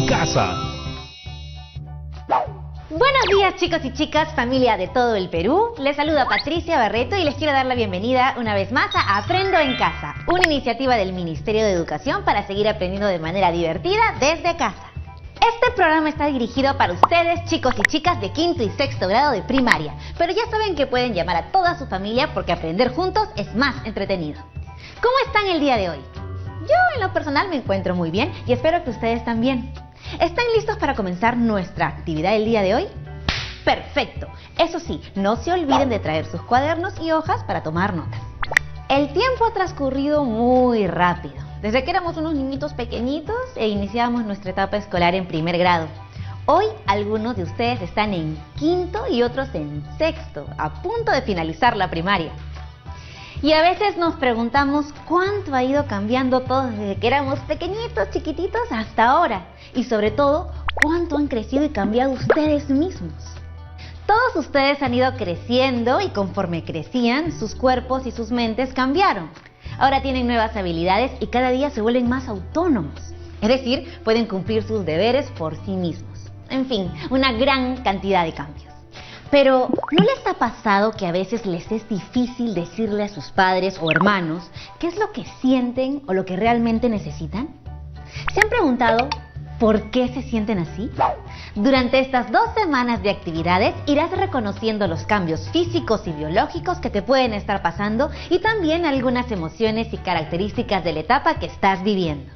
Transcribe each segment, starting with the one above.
casa. Buenos días, chicos y chicas, familia de todo el Perú. Les saluda Patricia Barreto y les quiero dar la bienvenida una vez más a Aprendo en Casa, una iniciativa del Ministerio de Educación para seguir aprendiendo de manera divertida desde casa. Este programa está dirigido para ustedes, chicos y chicas de quinto y sexto grado de primaria, pero ya saben que pueden llamar a toda su familia porque aprender juntos es más entretenido. ¿Cómo están el día de hoy? Yo en lo personal me encuentro muy bien y espero que ustedes también. ¿Están listos para comenzar nuestra actividad del día de hoy? ¡Perfecto! Eso sí, no se olviden de traer sus cuadernos y hojas para tomar notas. El tiempo ha transcurrido muy rápido. Desde que éramos unos niñitos pequeñitos e iniciábamos nuestra etapa escolar en primer grado. Hoy algunos de ustedes están en quinto y otros en sexto, a punto de finalizar la primaria. Y a veces nos preguntamos cuánto ha ido cambiando todo desde que éramos pequeñitos, chiquititos, hasta ahora. Y sobre todo, cuánto han crecido y cambiado ustedes mismos. Todos ustedes han ido creciendo y conforme crecían, sus cuerpos y sus mentes cambiaron. Ahora tienen nuevas habilidades y cada día se vuelven más autónomos. Es decir, pueden cumplir sus deberes por sí mismos. En fin, una gran cantidad de cambios. Pero, ¿no les ha pasado que a veces les es difícil decirle a sus padres o hermanos qué es lo que sienten o lo que realmente necesitan? ¿Se han preguntado por qué se sienten así? Durante estas 2 semanas de actividades irás reconociendo los cambios físicos y biológicos que te pueden estar pasando y también algunas emociones y características de la etapa que estás viviendo.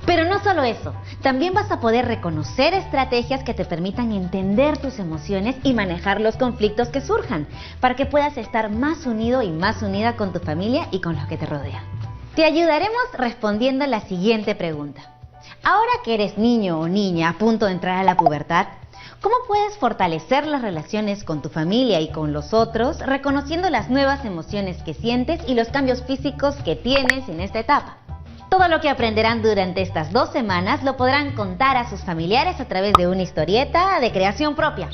Pero no solo eso, también vas a poder reconocer estrategias que te permitan entender tus emociones y manejar los conflictos que surjan, para que puedas estar más unido y más unida con tu familia y con los que te rodean. Te ayudaremos respondiendo la siguiente pregunta. Ahora que eres niño o niña a punto de entrar a la pubertad, ¿cómo puedes fortalecer las relaciones con tu familia y con los otros, reconociendo las nuevas emociones que sientes y los cambios físicos que tienes en esta etapa? Todo lo que aprenderán durante estas 2 semanas lo podrán contar a sus familiares a través de una historieta de creación propia.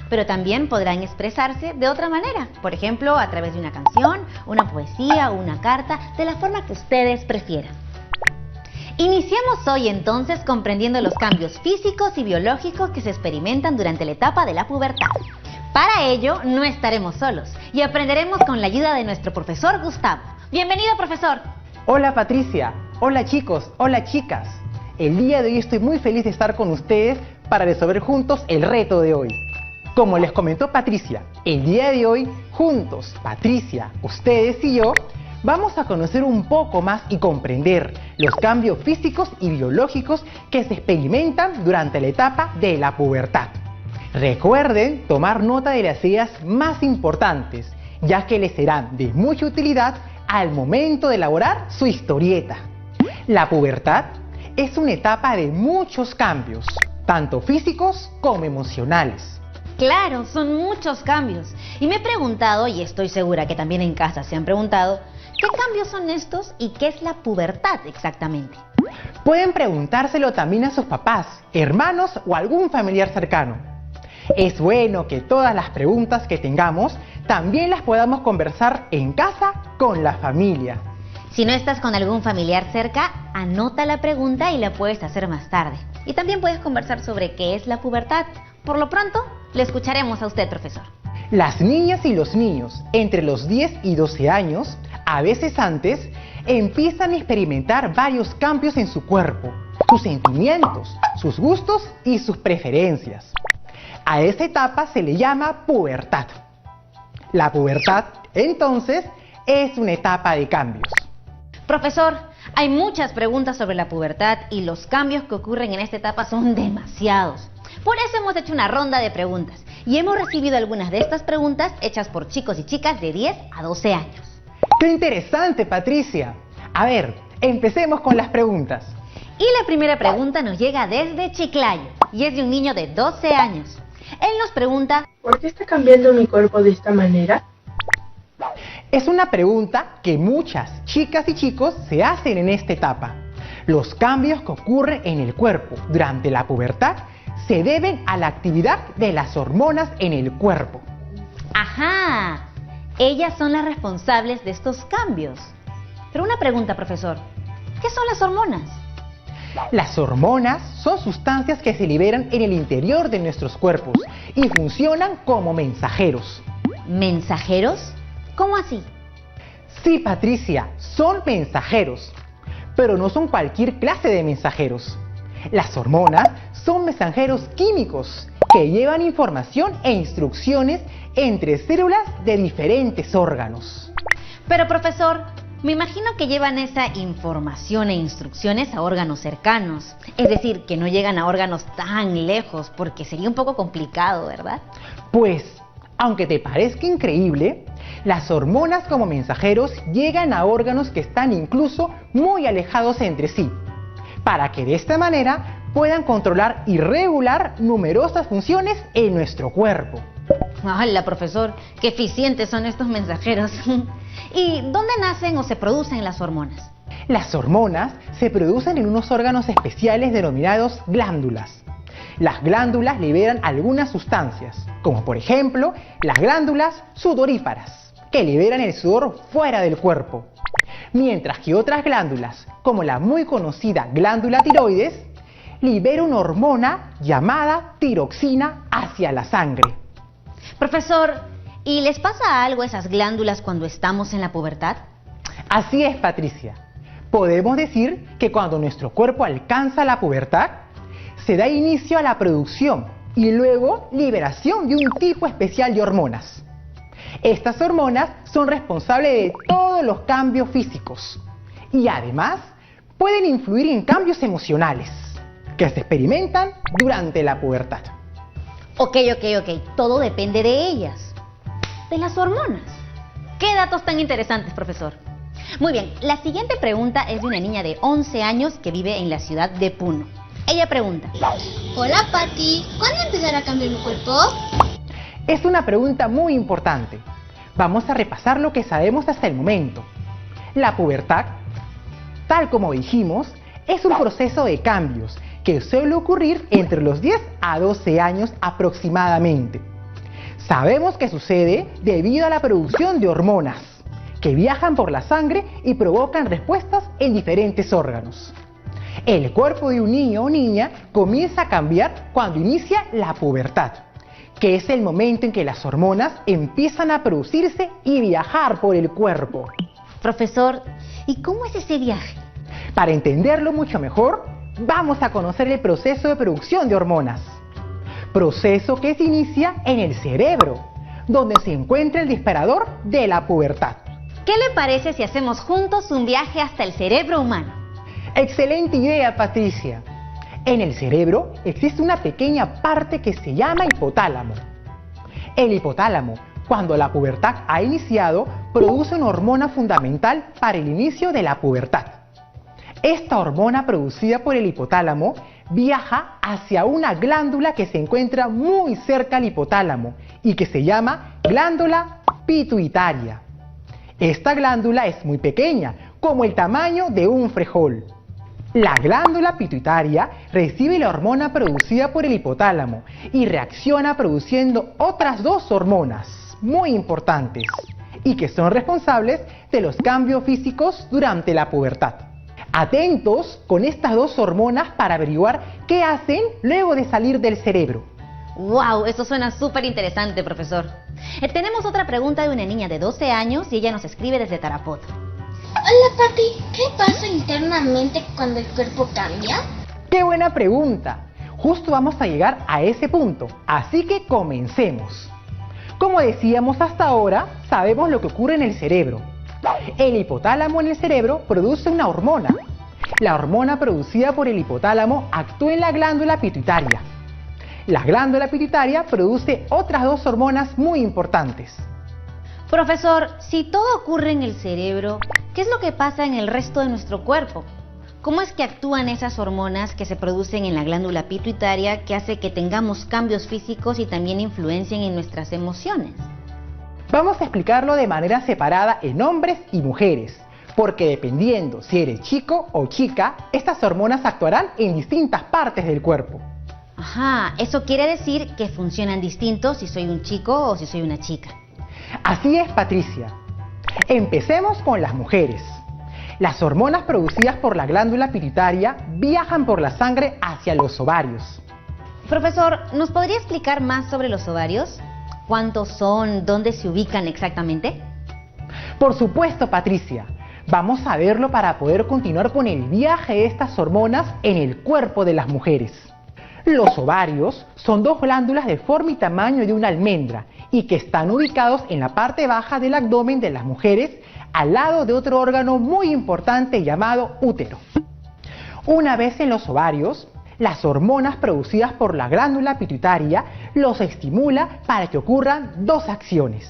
Pero también podrán expresarse de otra manera, por ejemplo, a través de una canción, una poesía o una carta, de la forma que ustedes prefieran. Iniciemos hoy entonces comprendiendo los cambios físicos y biológicos que se experimentan durante la etapa de la pubertad. Para ello, no estaremos solos y aprenderemos con la ayuda de nuestro profesor Gustavo. ¡Bienvenido, profesor! Hola, Patricia. Hola, chicos. Hola, chicas. El día de hoy estoy muy feliz de estar con ustedes para resolver juntos el reto de hoy. Como les comentó Patricia, el día de hoy, juntos, Patricia, ustedes y yo, vamos a conocer un poco más y comprender los cambios físicos y biológicos que se experimentan durante la etapa de la pubertad. Recuerden tomar nota de las ideas más importantes, ya que les serán de mucha utilidad al momento de elaborar su historieta. La pubertad es una etapa de muchos cambios, tanto físicos como emocionales. Claro, son muchos cambios. Y me he preguntado, y estoy segura que también en casa se han preguntado, ¿qué cambios son estos y qué es la pubertad exactamente? Pueden preguntárselo también a sus papás, hermanos o algún familiar cercano. Es bueno que todas las preguntas que tengamos también las podamos conversar en casa con la familia. Si no estás con algún familiar cerca, anota la pregunta y la puedes hacer más tarde. Y también puedes conversar sobre qué es la pubertad. Por lo pronto, le escucharemos a usted, profesor. Las niñas y los niños entre los 10 y 12 años, a veces antes, empiezan a experimentar varios cambios en su cuerpo, sus sentimientos, sus gustos y sus preferencias. A esa etapa se le llama pubertad. La pubertad, entonces, es una etapa de cambios. Profesor, hay muchas preguntas sobre la pubertad y los cambios que ocurren en esta etapa son demasiados. Por eso hemos hecho una ronda de preguntas y hemos recibido algunas de estas preguntas hechas por chicos y chicas de 10 a 12 años. ¡Qué interesante, Patricia! A ver, empecemos con las preguntas. Y la primera pregunta nos llega desde Chiclayo y es de un niño de 12 años. Él nos pregunta: ¿por qué está cambiando mi cuerpo de esta manera? Es una pregunta que muchas chicas y chicos se hacen en esta etapa. Los cambios que ocurren en el cuerpo durante la pubertad se deben a la actividad de las hormonas en el cuerpo. ¡Ajá! Ellas son las responsables de estos cambios. Pero una pregunta, profesor. ¿Qué son las hormonas? Las hormonas son sustancias que se liberan en el interior de nuestros cuerpos y funcionan como mensajeros. ¿Mensajeros? ¿Cómo así? Sí, Patricia, son mensajeros, pero no son cualquier clase de mensajeros. Las hormonas son mensajeros químicos que llevan información e instrucciones entre células de diferentes órganos. Pero profesor, me imagino que llevan esa información e instrucciones a órganos cercanos. Es decir, que no llegan a órganos tan lejos, porque sería un poco complicado, ¿verdad? Pues, aunque te parezca increíble, las hormonas como mensajeros llegan a órganos que están incluso muy alejados entre sí, para que de esta manera puedan controlar y regular numerosas funciones en nuestro cuerpo. ¡Hala, profesor! ¡Qué eficientes son estos mensajeros! ¿Y dónde nacen o se producen las hormonas? Las hormonas se producen en unos órganos especiales denominados glándulas. Las glándulas liberan algunas sustancias, como por ejemplo las glándulas sudoríparas, que liberan el sudor fuera del cuerpo, mientras que otras glándulas, como la muy conocida glándula tiroides, libera una hormona llamada tiroxina hacia la sangre. Profesor, ¿y les pasa algo a esas glándulas cuando estamos en la pubertad? Así es, Patricia. Podemos decir que cuando nuestro cuerpo alcanza la pubertad, se da inicio a la producción y luego liberación de un tipo especial de hormonas. Estas hormonas son responsables de todos los cambios físicos y además pueden influir en cambios emocionales que se experimentan durante la pubertad. Ok, todo depende de ellas, de las hormonas. ¡Qué datos tan interesantes, profesor! Muy bien, la siguiente pregunta es de una niña de 11 años que vive en la ciudad de Puno. Ella pregunta: Hola, Pati, ¿cuándo empezará a cambiar mi cuerpo? Es una pregunta muy importante. Vamos a repasar lo que sabemos hasta el momento. La pubertad, tal como dijimos, es un proceso de cambios que suele ocurrir entre los 10 a 12 años aproximadamente. Sabemos que sucede debido a la producción de hormonas que viajan por la sangre y provocan respuestas en diferentes órganos. El cuerpo de un niño o niña comienza a cambiar cuando inicia la pubertad, que es el momento en que las hormonas empiezan a producirse y viajar por el cuerpo. Profesor, ¿y cómo es ese viaje? Para entenderlo mucho mejor, vamos a conocer el proceso de producción de hormonas. Proceso que se inicia en el cerebro, donde se encuentra el disparador de la pubertad. ¿Qué le parece si hacemos juntos un viaje hasta el cerebro humano? Excelente idea, Patricia. En el cerebro existe una pequeña parte que se llama hipotálamo. El hipotálamo, cuando la pubertad ha iniciado, produce una hormona fundamental para el inicio de la pubertad. Esta hormona producida por el hipotálamo viaja hacia una glándula que se encuentra muy cerca al hipotálamo y que se llama glándula pituitaria. Esta glándula es muy pequeña, como el tamaño de un frijol. La glándula pituitaria recibe la hormona producida por el hipotálamo y reacciona produciendo otras dos hormonas muy importantes y que son responsables de los cambios físicos durante la pubertad. Atentos con estas dos hormonas para averiguar qué hacen luego de salir del cerebro. ¡Wow! Eso suena súper interesante, profesor. Tenemos otra pregunta de una niña de 12 años y ella nos escribe desde Tarapoto. Hola, Pati, ¿qué pasa internamente cuando el cuerpo cambia? ¡Qué buena pregunta! Justo vamos a llegar a ese punto, así que comencemos. Como decíamos hasta ahora, sabemos lo que ocurre en el cerebro. El hipotálamo en el cerebro produce una hormona. La hormona producida por el hipotálamo actúa en la glándula pituitaria. La glándula pituitaria produce otras dos hormonas muy importantes. Profesor, si todo ocurre en el cerebro, ¿qué es lo que pasa en el resto de nuestro cuerpo? ¿Cómo es que actúan esas hormonas que se producen en la glándula pituitaria que hace que tengamos cambios físicos y también influencien en nuestras emociones? Vamos a explicarlo de manera separada en hombres y mujeres, porque dependiendo si eres chico o chica, estas hormonas actuarán en distintas partes del cuerpo. Ajá, eso quiere decir que funcionan distintos si soy un chico o si soy una chica. Así es, Patricia. Empecemos con las mujeres. Las hormonas producidas por la glándula pituitaria viajan por la sangre hacia los ovarios. Profesor, ¿nos podría explicar más sobre los ovarios? ¿Cuántos son? ¿Dónde se ubican exactamente? Por supuesto, Patricia. Vamos a verlo para poder continuar con el viaje de estas hormonas en el cuerpo de las mujeres. Los ovarios son dos glándulas de forma y tamaño de una almendra y que están ubicados en la parte baja del abdomen de las mujeres al lado de otro órgano muy importante llamado útero. Una vez en los ovarios, las hormonas producidas por la glándula pituitaria los estimula para que ocurran dos acciones.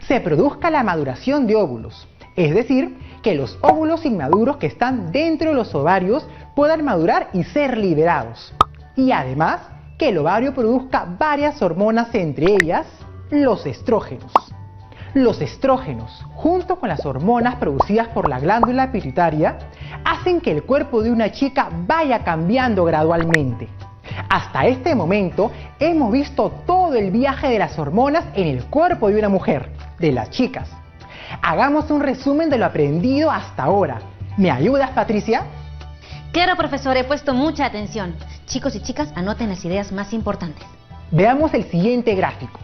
Se produzca la maduración de óvulos, es decir, que los óvulos inmaduros que están dentro de los ovarios puedan madurar y ser liberados. Y además, que el ovario produzca varias hormonas, entre ellas, los estrógenos. Los estrógenos, junto con las hormonas producidas por la glándula pituitaria, hacen que el cuerpo de una chica vaya cambiando gradualmente. Hasta este momento hemos visto todo el viaje de las hormonas en el cuerpo de una mujer, de las chicas. Hagamos un resumen de lo aprendido hasta ahora. ¿Me ayudas, Patricia? Claro, profesor, he puesto mucha atención. Chicos y chicas, anoten las ideas más importantes. Veamos el siguiente gráfico.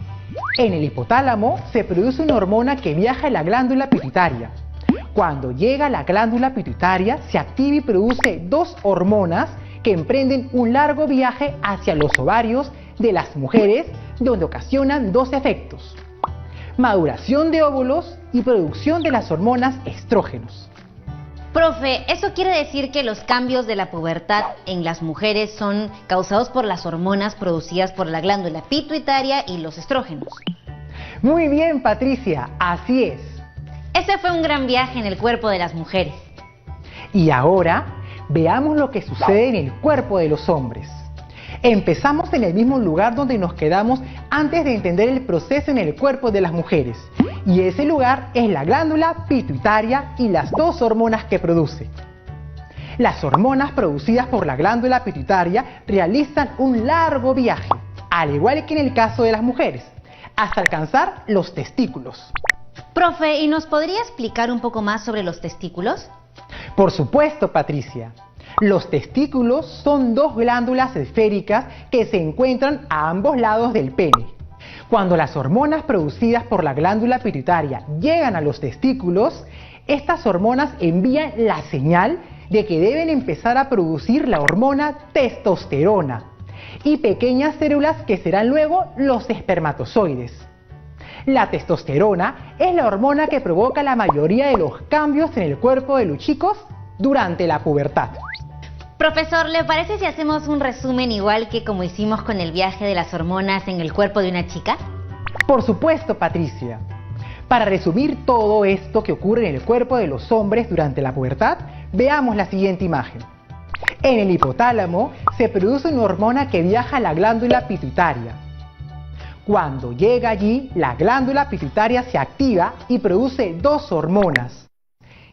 En el hipotálamo se produce una hormona que viaja a la glándula pituitaria. Cuando llega a la glándula pituitaria, se activa y produce dos hormonas que emprenden un largo viaje hacia los ovarios de las mujeres, donde ocasionan dos efectos: maduración de óvulos y producción de las hormonas estrógenos. Profe, ¿eso quiere decir que los cambios de la pubertad en las mujeres son causados por las hormonas producidas por la glándula pituitaria y los estrógenos? Muy bien, Patricia, así es. Ese fue un gran viaje en el cuerpo de las mujeres. Y ahora, veamos lo que sucede en el cuerpo de los hombres. Empezamos en el mismo lugar donde nos quedamos antes de entender el proceso en el cuerpo de las mujeres. Y ese lugar es la glándula pituitaria y las dos hormonas que produce. Las hormonas producidas por la glándula pituitaria realizan un largo viaje, al igual que en el caso de las mujeres, hasta alcanzar los testículos. Profe, ¿y nos podría explicar un poco más sobre los testículos? Por supuesto, Patricia. Los testículos son dos glándulas esféricas que se encuentran a ambos lados del pene. Cuando las hormonas producidas por la glándula pituitaria llegan a los testículos, estas hormonas envían la señal de que deben empezar a producir la hormona testosterona y pequeñas células que serán luego los espermatozoides. La testosterona es la hormona que provoca la mayoría de los cambios en el cuerpo de los chicos durante la pubertad. Profesor, ¿le parece si hacemos un resumen igual que como hicimos con el viaje de las hormonas en el cuerpo de una chica? Por supuesto, Patricia. Para resumir todo esto que ocurre en el cuerpo de los hombres durante la pubertad, veamos la siguiente imagen. En el hipotálamo se produce una hormona que viaja a la glándula pituitaria. Cuando llega allí, la glándula pituitaria se activa y produce dos hormonas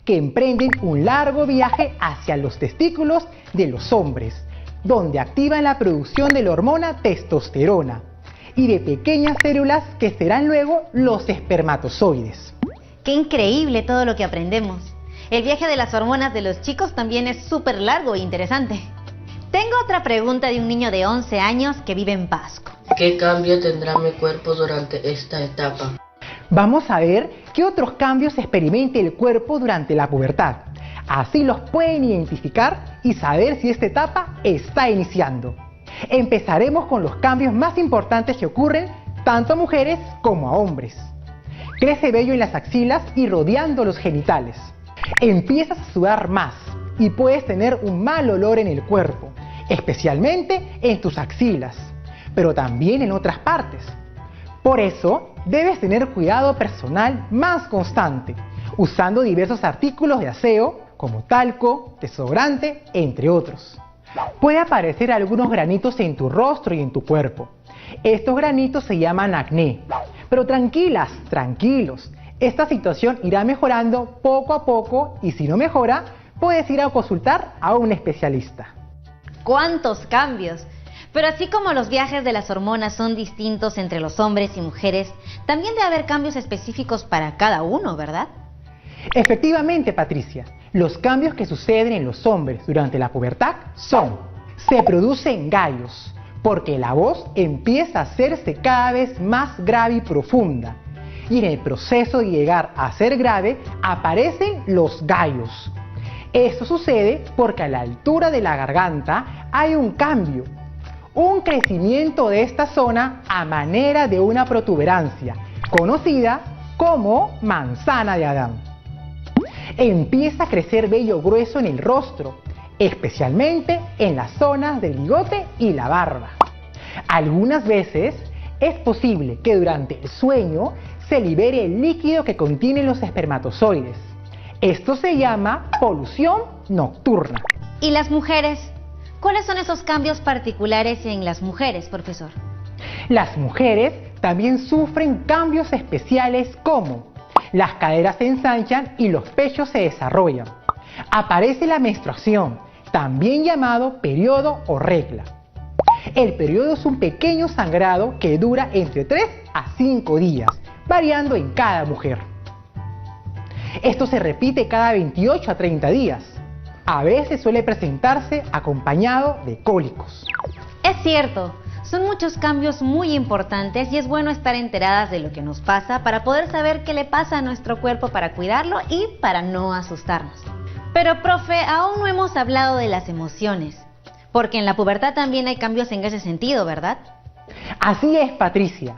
que emprenden un largo viaje hacia los testículos de los hombres, donde activan la producción de la hormona testosterona y de pequeñas células que serán luego los espermatozoides. ¡Qué increíble todo lo que aprendemos! El viaje de las hormonas de los chicos también es súper largo e interesante. Tengo otra pregunta de un niño de 11 años que vive en Pasco. ¿Qué cambio tendrá mi cuerpo durante esta etapa? Vamos a ver qué otros cambios experimenta el cuerpo durante la pubertad. Así los pueden identificar y saber si esta etapa está iniciando. Empezaremos con los cambios más importantes que ocurren tanto a mujeres como a hombres. Crece vello en las axilas y rodeando los genitales. Empiezas a sudar más y puedes tener un mal olor en el cuerpo, especialmente en tus axilas, pero también en otras partes. Por eso, debes tener cuidado personal más constante, usando diversos artículos de aseo, como talco, desodorante, entre otros. Puede aparecer algunos granitos en tu rostro y en tu cuerpo. Estos granitos se llaman acné. Pero tranquilas, tranquilos, esta situación irá mejorando poco a poco y si no mejora, puedes ir a consultar a un especialista. ¡Cuántos cambios! Pero así como los viajes de las hormonas son distintos entre los hombres y mujeres, también debe haber cambios específicos para cada uno, ¿verdad? Efectivamente, Patricia. Los cambios que suceden en los hombres durante la pubertad son: se producen gallos, porque la voz empieza a hacerse cada vez más grave y profunda, y en el proceso de llegar a ser grave aparecen los gallos. Esto sucede porque a la altura de la garganta hay un cambio, un crecimiento de esta zona a manera de una protuberancia, conocida como manzana de Adán. Empieza a crecer vello grueso en el rostro, especialmente en las zonas del bigote y la barba. Algunas veces es posible que durante el sueño se libere el líquido que contienen los espermatozoides. Esto se llama polución nocturna. ¿Y las mujeres? ¿Cuáles son esos cambios particulares en las mujeres, profesor? Las mujeres también sufren cambios especiales como: las caderas se ensanchan y los pechos se desarrollan. Aparece la menstruación, también llamado periodo o regla. El periodo es un pequeño sangrado que dura entre 3 a 5 días, variando en cada mujer. Esto se repite cada 28 a 30 días. A veces suele presentarse acompañado de cólicos. Es cierto, son muchos cambios muy importantes y es bueno estar enteradas de lo que nos pasa para poder saber qué le pasa a nuestro cuerpo para cuidarlo y para no asustarnos. Pero, profe, aún no hemos hablado de las emociones, porque en la pubertad también hay cambios en ese sentido, ¿verdad? Así es, Patricia.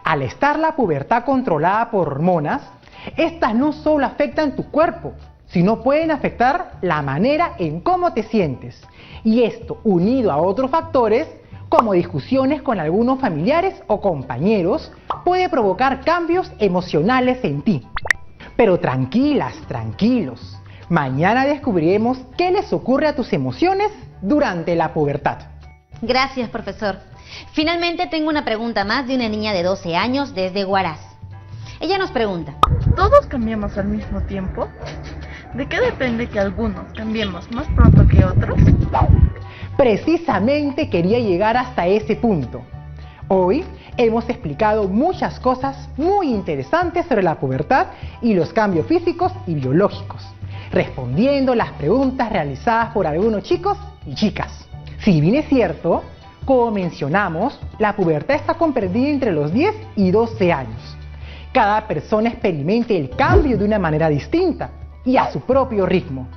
Al estar la pubertad controlada por hormonas, estas no solo afectan tu cuerpo, sino pueden afectar la manera en cómo te sientes. Y esto, unido a otros factores, como discusiones con algunos familiares o compañeros, puede provocar cambios emocionales en ti. Pero tranquilas, tranquilos. Mañana descubriremos qué les ocurre a tus emociones durante la pubertad. Gracias, profesor. Finalmente tengo una pregunta más de una niña de 12 años desde Huaraz. Ella nos pregunta: ¿todos cambiamos al mismo tiempo? ¿De qué depende que algunos cambiemos más pronto que otros? Precisamente quería llegar hasta ese punto. Hoy hemos explicado muchas cosas muy interesantes sobre la pubertad y los cambios físicos y biológicos, respondiendo las preguntas realizadas por algunos chicos y chicas. Si bien es cierto, como mencionamos, la pubertad está comprendida entre los 10 y 12 años. Cada persona experimenta el cambio de una manera distinta y a su propio ritmo.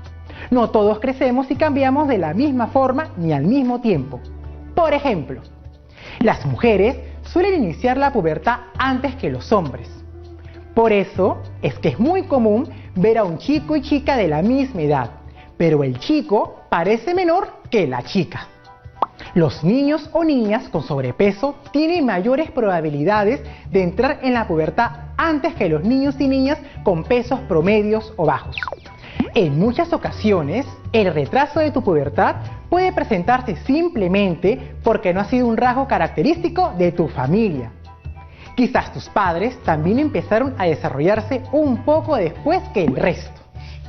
No todos crecemos y cambiamos de la misma forma ni al mismo tiempo. Por ejemplo, las mujeres suelen iniciar la pubertad antes que los hombres. Por eso es que es muy común ver a un chico y chica de la misma edad, pero el chico parece menor que la chica. Los niños o niñas con sobrepeso tienen mayores probabilidades de entrar en la pubertad antes que los niños y niñas con pesos promedios o bajos. En muchas ocasiones, el retraso de tu pubertad puede presentarse simplemente porque no ha sido un rasgo característico de tu familia. Quizás tus padres también empezaron a desarrollarse un poco después que el resto.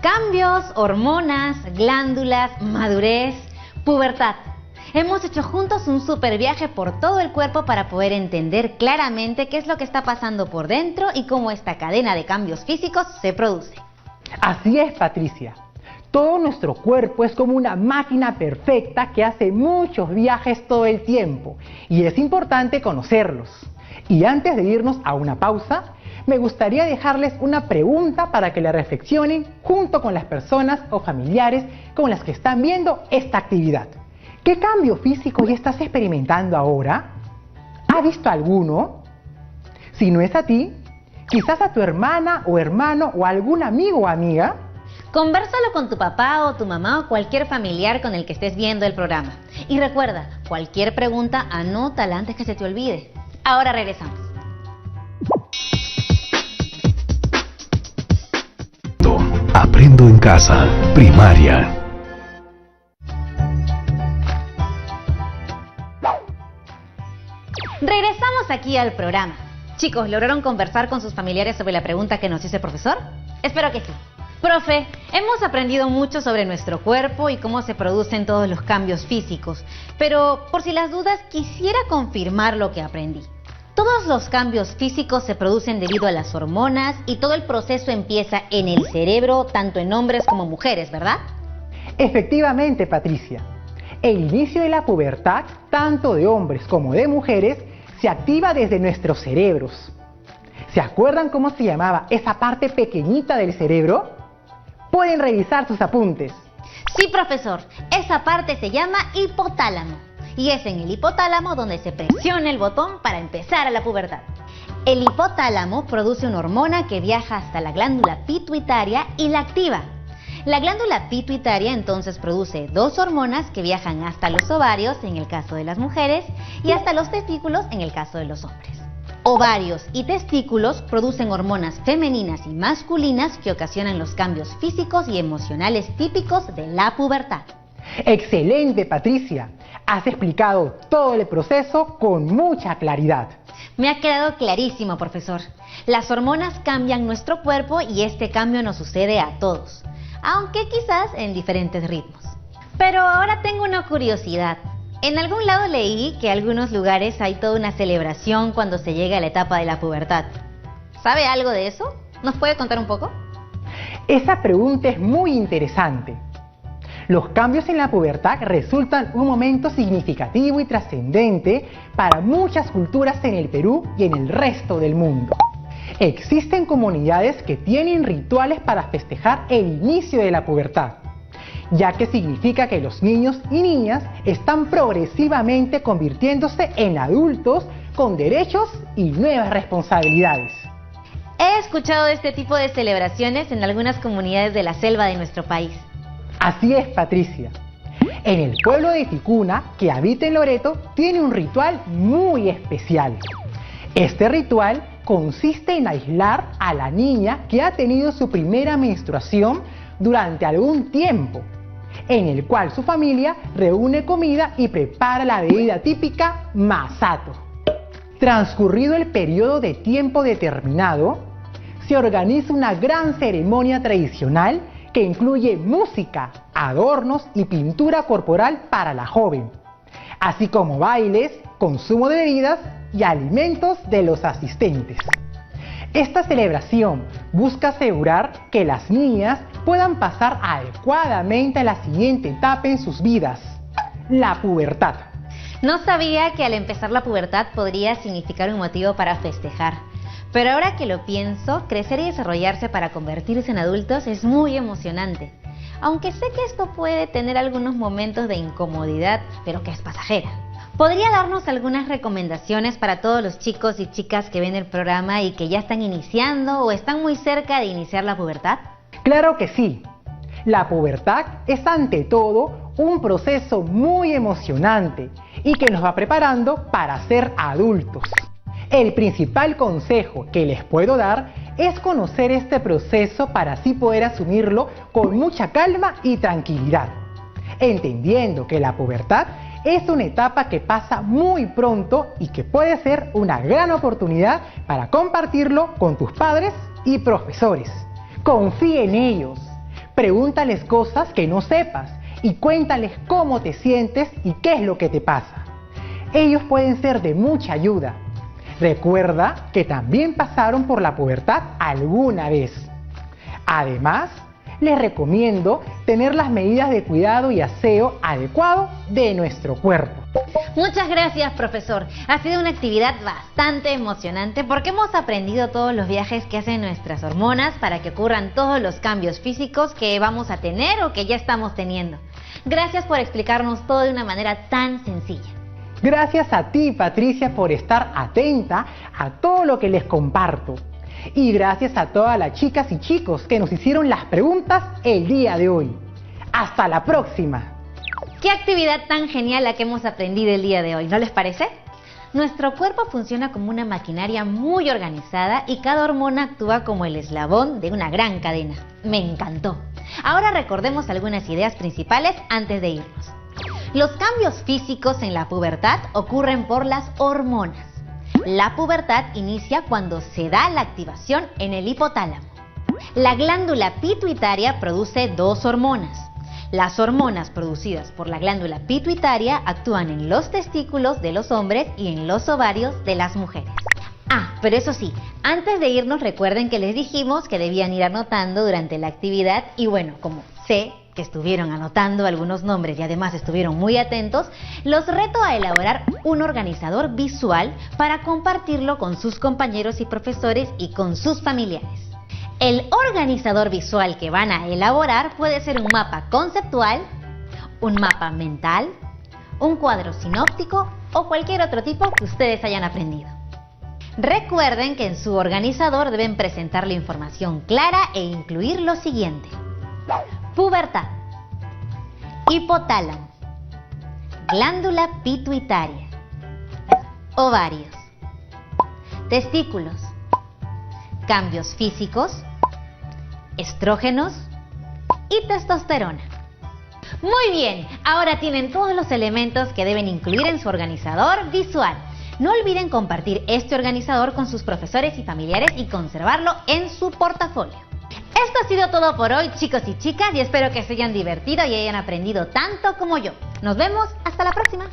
Cambios, hormonas, glándulas, madurez, pubertad. Hemos hecho juntos un super viaje por todo el cuerpo para poder entender claramente qué es lo que está pasando por dentro y cómo esta cadena de cambios físicos se produce. Así es, Patricia. Todo nuestro cuerpo es como una máquina perfecta que hace muchos viajes todo el tiempo y es importante conocerlos. Y antes de irnos a una pausa, me gustaría dejarles una pregunta para que la reflexionen junto con las personas o familiares con las que están viendo esta actividad. ¿Qué cambio físico ya estás experimentando ahora? ¿Has visto alguno? Si no es a ti, quizás a tu hermana o hermano o algún amigo o amiga. Convérsalo con tu papá o tu mamá o cualquier familiar con el que estés viendo el programa. Y recuerda, cualquier pregunta anótala antes que se te olvide. Ahora regresamos. Aprendo en casa, primaria. Regresamos aquí al programa. Chicos, ¿lograron conversar con sus familiares sobre la pregunta que nos hizo el profesor? Espero que sí. Profe, hemos aprendido mucho sobre nuestro cuerpo y cómo se producen todos los cambios físicos, pero por si las dudas quisiera confirmar lo que aprendí. Todos los cambios físicos se producen debido a las hormonas y todo el proceso empieza en el cerebro, tanto en hombres como mujeres, ¿verdad? Efectivamente, Patricia. El inicio de la pubertad, tanto de hombres como de mujeres, se activa desde nuestros cerebros. ¿Se acuerdan cómo se llamaba esa parte pequeñita del cerebro? Pueden revisar sus apuntes. Sí, profesor, esa parte se llama hipotálamo. Y es en el hipotálamo donde se presiona el botón para empezar a la pubertad. El hipotálamo produce una hormona que viaja hasta la glándula pituitaria y la activa. La glándula pituitaria entonces produce dos hormonas que viajan hasta los ovarios en el caso de las mujeres y hasta los testículos en el caso de los hombres. Ovarios y testículos producen hormonas femeninas y masculinas que ocasionan los cambios físicos y emocionales típicos de la pubertad. Excelente, Patricia. Has explicado todo el proceso con mucha claridad. Me ha quedado clarísimo, profesor. Las hormonas cambian nuestro cuerpo y este cambio nos sucede a todos, aunque quizás en diferentes ritmos. Pero ahora tengo una curiosidad. En algún lado leí que en algunos lugares hay toda una celebración cuando se llega a la etapa de la pubertad. ¿Sabe algo de eso? ¿Nos puede contar un poco? Esa pregunta es muy interesante. Los cambios en la pubertad resultan un momento significativo y trascendente para muchas culturas en el Perú y en el resto del mundo. Existen comunidades que tienen rituales para festejar el inicio de la pubertad, ya que significa que los niños y niñas están progresivamente convirtiéndose en adultos con derechos y nuevas responsabilidades. He escuchado de este tipo de celebraciones en algunas comunidades de la selva de nuestro país. Así es, Patricia. En el pueblo de Ticuna, que habita en Loreto, tiene un ritual muy especial. Este ritual consiste en aislar a la niña que ha tenido su primera menstruación durante algún tiempo, en el cual su familia reúne comida y prepara la bebida típica masato. Transcurrido el periodo de tiempo determinado, se organiza una gran ceremonia tradicional que incluye música, adornos y pintura corporal para la joven, así como bailes, consumo de bebidas y alimentos de los asistentes. Esta celebración busca asegurar que las niñas puedan pasar adecuadamente a la siguiente etapa en sus vidas, la pubertad. No sabía que al empezar la pubertad podría significar un motivo para festejar. Pero ahora que lo pienso, crecer y desarrollarse para convertirse en adultos es muy emocionante. Aunque sé que esto puede tener algunos momentos de incomodidad, pero que es pasajera. ¿Podría darnos algunas recomendaciones para todos los chicos y chicas que ven el programa y que ya están iniciando o están muy cerca de iniciar la pubertad? Claro que sí. La pubertad es ante todo un proceso muy emocionante y que nos va preparando para ser adultos. El principal consejo que les puedo dar es conocer este proceso para así poder asumirlo con mucha calma y tranquilidad, entendiendo que la pubertad es una etapa que pasa muy pronto y que puede ser una gran oportunidad para compartirlo con tus padres y profesores. Confía en ellos, pregúntales cosas que no sepas y cuéntales cómo te sientes y qué es lo que te pasa. Ellos pueden ser de mucha ayuda. Recuerda que también pasaron por la pubertad alguna vez. Además, les recomiendo tener las medidas de cuidado y aseo adecuado de nuestro cuerpo. Muchas gracias, profesor. Ha sido una actividad bastante emocionante porque hemos aprendido todos los viajes que hacen nuestras hormonas para que ocurran todos los cambios físicos que vamos a tener o que ya estamos teniendo. Gracias por explicarnos todo de una manera tan sencilla. Gracias a ti, Patricia, por estar atenta a todo lo que les comparto. Y gracias a todas las chicas y chicos que nos hicieron las preguntas el día de hoy. ¡Hasta la próxima! ¡Qué actividad tan genial la que hemos aprendido el día de hoy! ¿No les parece? Nuestro cuerpo funciona como una maquinaria muy organizada y cada hormona actúa como el eslabón de una gran cadena. Me encantó. Ahora recordemos algunas ideas principales antes de irnos. Los cambios físicos en la pubertad ocurren por las hormonas. La pubertad inicia cuando se da la activación en el hipotálamo. La glándula pituitaria produce dos hormonas. Las hormonas producidas por la glándula pituitaria actúan en los testículos de los hombres y en los ovarios de las mujeres. Ah, pero eso sí, antes de irnos recuerden que les dijimos que debían ir anotando durante la actividad y bueno, como sé que estuvieron anotando algunos nombres y además estuvieron muy atentos, los reto a elaborar un organizador visual para compartirlo con sus compañeros y profesores y con sus familiares. El organizador visual que van a elaborar puede ser un mapa conceptual, un mapa mental, un cuadro sinóptico o cualquier otro tipo que ustedes hayan aprendido. Recuerden que en su organizador deben presentar la información clara e incluir lo siguiente: pubertad, hipotálamo, glándula pituitaria, ovarios, testículos, cambios físicos, estrógenos y testosterona. Muy bien, ahora tienen todos los elementos que deben incluir en su organizador visual. No olviden compartir este organizador con sus profesores y familiares y conservarlo en su portafolio. Esto ha sido todo por hoy, chicos y chicas, y espero que se hayan divertido y hayan aprendido tanto como yo. Nos vemos hasta la próxima.